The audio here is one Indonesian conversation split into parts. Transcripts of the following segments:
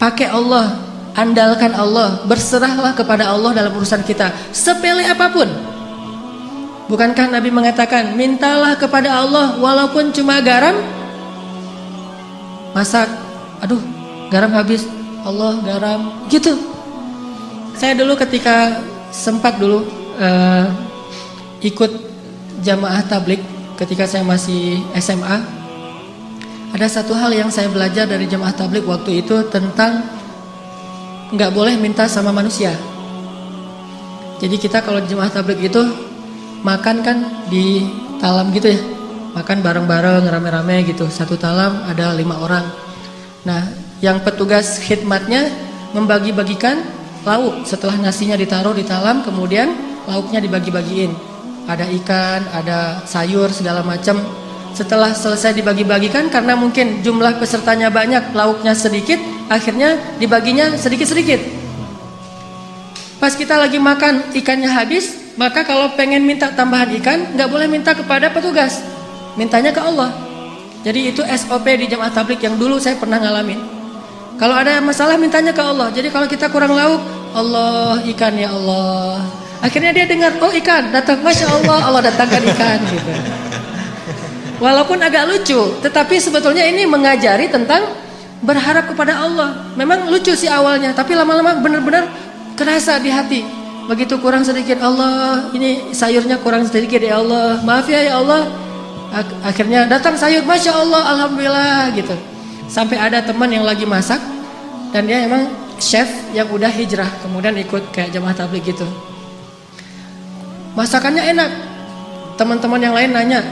pakai Allah, andalkan Allah, berserahlah kepada Allah dalam urusan kita, sepele apapun. Bukankah Nabi mengatakan, mintalah kepada Allah walaupun cuma garam? Masak, aduh garam habis, Allah garam, gitu. Saya dulu ketika sempat dulu ikut jamaah tablik ketika saya masih SMA, ada satu hal yang saya belajar dari jamaah tablik waktu itu tentang nggak boleh minta sama manusia. Jadi kita kalau jamaah tablik itu makan kan di talam gitu ya, makan bareng-bareng rame-rame gitu, satu talam ada 5 orang. Nah, yang petugas khidmatnya membagi-bagikan lauk setelah nasinya ditaruh di talam, kemudian lauknya dibagi-bagiin. Ada ikan, ada sayur segala macam. Setelah selesai dibagi-bagikan, karena mungkin jumlah pesertanya banyak, lauknya sedikit, akhirnya dibaginya sedikit-sedikit. Pas kita lagi makan, ikannya habis, maka kalau pengen minta tambahan ikan, nggak boleh minta kepada petugas, mintanya ke Allah. Jadi itu SOP di jamaah tablik yang dulu saya pernah ngalamin. Kalau ada masalah mintanya ke Allah. Jadi kalau kita kurang lauk, Allah ikan ya Allah. Akhirnya dia dengar, oh ikan datang, masya Allah, Allah datangkan ikan gitu. Walaupun agak lucu, tetapi sebetulnya ini mengajari tentang berharap kepada Allah. Memang lucu sih awalnya, tapi lama-lama benar-benar kerasa di hati. Begitu kurang sedikit, Allah ini sayurnya kurang sedikit ya Allah, maaf ya Allah. Akhirnya datang sayur, masya Allah, alhamdulillah gitu. Sampai ada teman yang lagi masak dan dia emang chef yang udah hijrah, kemudian ikut kayak jamaah tabligh gitu. Masakannya enak. Teman-teman yang lain nanya,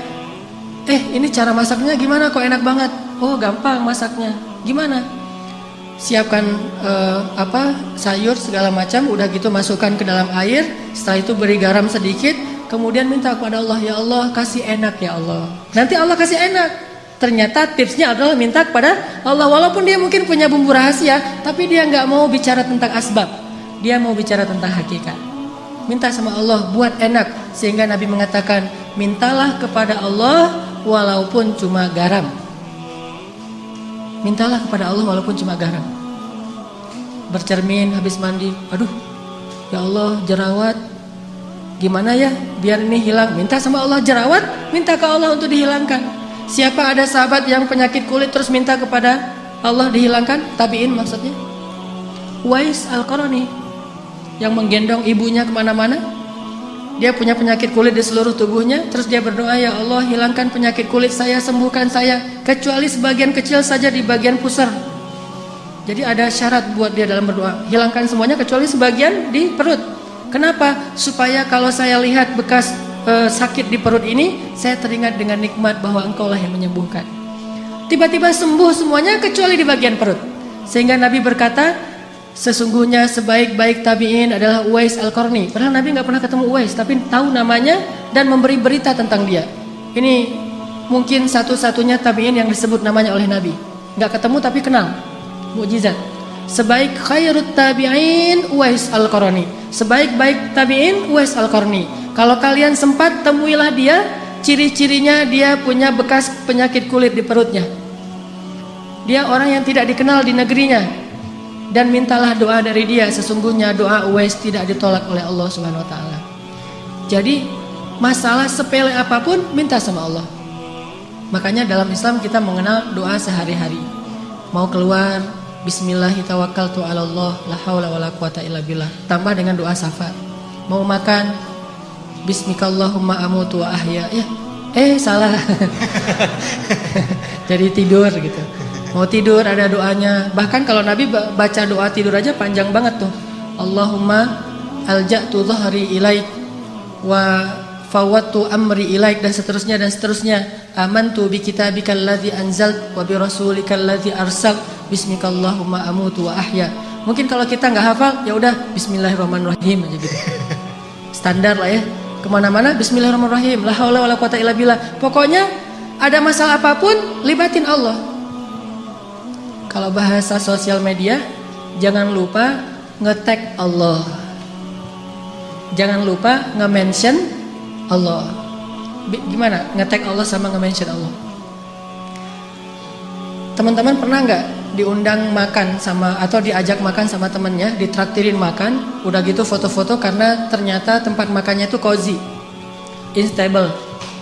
ini cara masaknya gimana kok enak banget? Oh gampang masaknya. Gimana? Siapkan sayur segala macam, udah gitu masukkan ke dalam air, setelah itu beri garam sedikit, kemudian minta kepada Allah, ya Allah kasih enak ya Allah. Nanti Allah kasih enak. Ternyata tipsnya adalah minta kepada Allah, walaupun dia mungkin punya bumbu rahasia, tapi dia nggak mau bicara tentang asbab, dia mau bicara tentang hakikat. Minta sama Allah buat enak, sehingga Nabi mengatakan, mintalah kepada Allah walaupun cuma garam. Mintalah kepada Allah walaupun cuma garam. Bercermin habis mandi, aduh ya Allah jerawat, gimana ya biar ini hilang? Minta sama Allah jerawat, minta ke Allah untuk dihilangkan. Siapa ada sahabat yang penyakit kulit terus minta kepada Allah dihilangkan? Tabi'in maksudnya. Uwais Al-Qarani yang menggendong ibunya kemana-mana. Dia punya penyakit kulit di seluruh tubuhnya, terus dia berdoa, ya Allah hilangkan penyakit kulit saya, sembuhkan saya, kecuali sebagian kecil saja di bagian pusar. Jadi ada syarat buat dia dalam berdoa, hilangkan semuanya kecuali sebagian di perut. Kenapa? Supaya kalau saya lihat bekas sakit di perut ini, saya teringat dengan nikmat bahwa Engkaulah yang menyembuhkan. Tiba-tiba sembuh semuanya kecuali di bagian perut. Sehingga Nabi berkata, sesungguhnya sebaik-baik tabi'in adalah Uwais Al-Qarni. Padahal Nabi nggak pernah ketemu Uwais, tapi tahu namanya dan memberi berita tentang dia. Ini mungkin satu-satunya tabi'in yang disebut namanya oleh Nabi. Nggak ketemu tapi kenal. Mukjizat. Sebaik khairut tabi'in Uwais Al-Qarni. Sebaik-baik tabi'in Uwais Al-Qarni. Kalau kalian sempat temuilah dia, ciri-cirinya dia punya bekas penyakit kulit di perutnya. Dia orang yang tidak dikenal di negerinya. Dan mintalah doa dari dia, sesungguhnya doa Uwais tidak ditolak oleh Allah Subhanahu wa taala. Jadi masalah sepele apapun minta sama Allah. Makanya dalam Islam kita mengenal doa sehari-hari. Mau keluar, bismillahi tawakkaltu 'alallah, la haula wala quwata illa billah. Tambah dengan doa syafaat. Mau makan, bismikallahumma amutu wa ahya. Salah. Jadi tidur gitu. Mau tidur ada doanya. Bahkan kalau Nabi baca doa tidur aja panjang banget tuh. Allahumma alja'tu dhahri ilaik wa fawattu amri ilaik, dan seterusnya dan seterusnya. Amantu bi kitabikal ladzi anzalt wa bi rasulikal ladzi arsal bismikallahumma amutu wa ahya. Mungkin kalau kita nggak hafal, ya udah bismillahirrahmanirrahim aja gitu. Standar lah ya. Kemana-mana bismillahirrahmanirrahim, la haula wala quwata illa billah. Pokoknya ada masalah apapun libatin Allah. Kalau bahasa sosial media, jangan lupa nge-tag Allah. Jangan lupa nge-mention Allah. Gimana nge-tag Allah sama nge-mention Allah? Teman-teman pernah nggak diundang makan sama atau diajak makan sama temennya, ditraktirin makan, udah gitu foto-foto karena ternyata tempat makannya itu cozy, instable,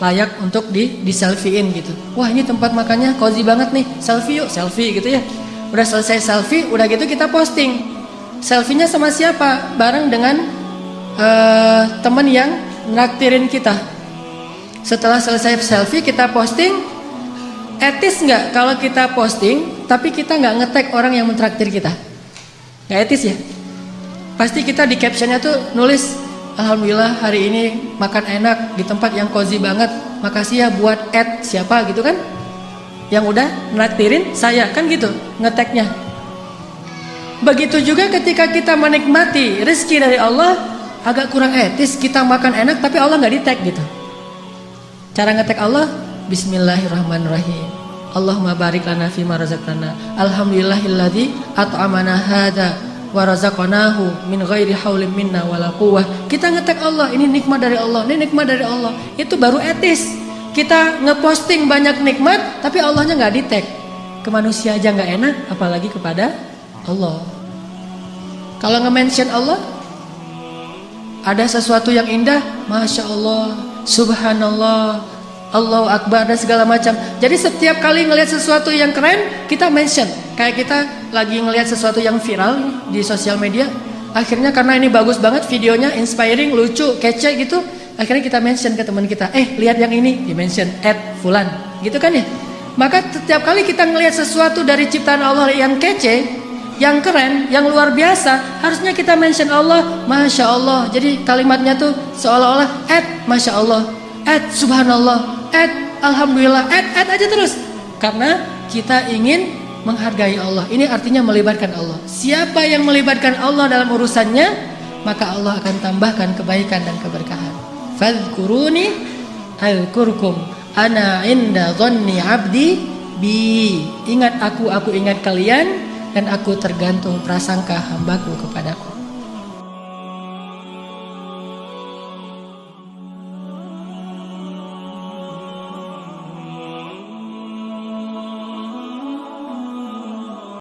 layak untuk di selfiein gitu. Wah ini tempat makannya cozy banget nih, selfie yuk, selfie gitu ya. Udah selesai selfie, udah gitu kita posting. Selfie-nya sama siapa? Bareng dengan temen yang nraktirin kita. Setelah selesai selfie kita posting. Etis nggak kalau kita posting tapi kita nggak nge-tag orang yang mentraktir kita? Nggak etis ya? Pasti kita di captionnya tuh nulis, alhamdulillah hari ini makan enak di tempat yang cozy banget, makasih ya buat siapa gitu kan, yang udah nraktirin saya, kan gitu nge-tagnya. Begitu juga ketika kita menikmati rezeki dari Allah, agak kurang etis kita makan enak tapi Allah nggak di-tag gitu. Cara nge-tag Allah, Bismillahirrahmanirrahim. Allahumma barik lana fima razaqtana. Alhamdulillahilladzi at'amana hadza wa razaqnahu min ghairi haulin minna wala quwwah. Kita nge-tag Allah, ini nikmat dari Allah, ini nikmat dari Allah. Itu baru etis. Kita ngeposting banyak nikmat tapi Allahnya nggak di-tag. Ke manusia aja nggak enak, apalagi kepada Allah. Kalau nge-mention Allah, ada sesuatu yang indah, Masya Allah, Subhanallah, Allahu Akbar dan segala macam. Jadi setiap kali ngelihat sesuatu yang keren, kita mention. Kayak kita lagi ngelihat sesuatu yang viral di sosial media, akhirnya karena ini bagus banget videonya, inspiring, lucu, kece gitu, akhirnya kita mention ke teman kita, lihat yang ini, di mention @fulan, gitu kan ya. Maka setiap kali kita ngelihat sesuatu dari ciptaan Allah yang kece, yang keren, yang luar biasa, harusnya kita mention Allah, Masya Allah. Jadi kalimatnya tuh seolah-olah Masya Allah, Subhanallah, Alhamdulillah, aja terus. Karena kita ingin menghargai Allah. Ini artinya melibatkan Allah. Siapa yang melibatkan Allah dalam urusannya, maka Allah akan tambahkan kebaikan dan keberkahan. Fadhkuruni azkurkum ana inda dhanni abdi bi. Ingat aku ingat kalian, dan aku tergantung prasangka hambaku kepadaku.